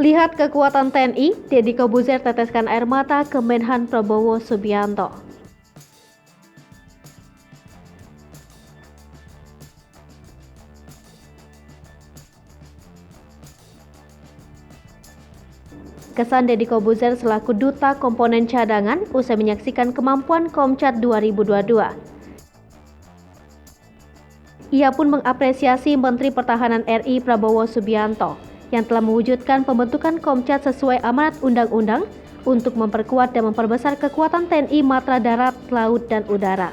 Lihat kekuatan TNI, Deddy Corbuzier teteskan air mata ke Menhan Prabowo Subianto. Kesan Deddy Corbuzier selaku Duta Komponen Cadangan usai menyaksikan kemampuan Komcat 2022. Ia pun mengapresiasi Menteri Pertahanan RI Prabowo Subianto yang telah mewujudkan pembentukan Komcat sesuai amanat undang-undang untuk memperkuat dan memperbesar kekuatan TNI Matra Darat, Laut, dan Udara.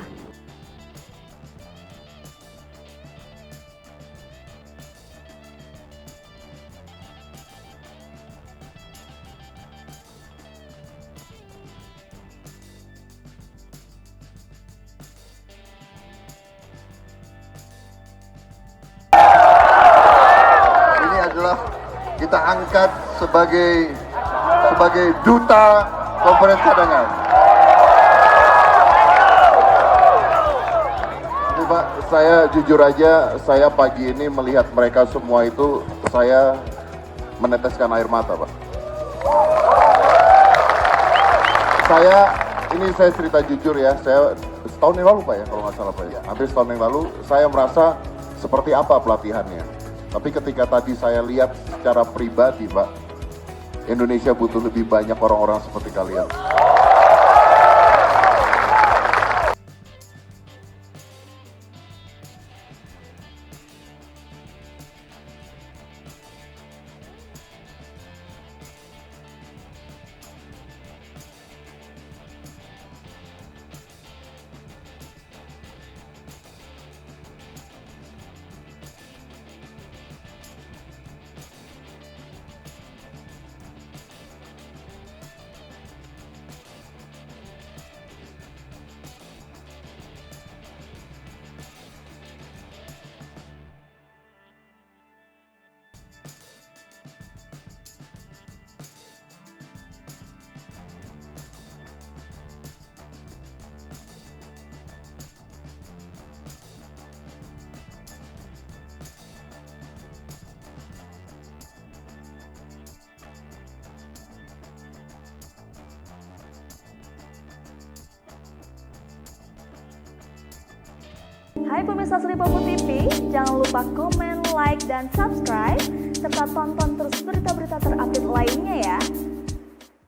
Ini adalah kita angkat sebagai Duta Komponen Cadangan. Ini Pak, saya jujur aja, saya pagi ini melihat mereka semua itu, saya meneteskan air mata, Pak. Saya cerita jujur ya, saya setahun yang lalu Pak ya, kalau nggak salah Pak ya, hampir setahun yang lalu, saya merasa seperti apa pelatihannya. Tapi ketika tadi saya lihat secara pribadi Pak, Indonesia butuh lebih banyak orang-orang seperti kalian. Hai pemirsa Seripopo TV, jangan lupa komen, like, dan subscribe, serta tonton terus berita-berita terupdate lainnya ya.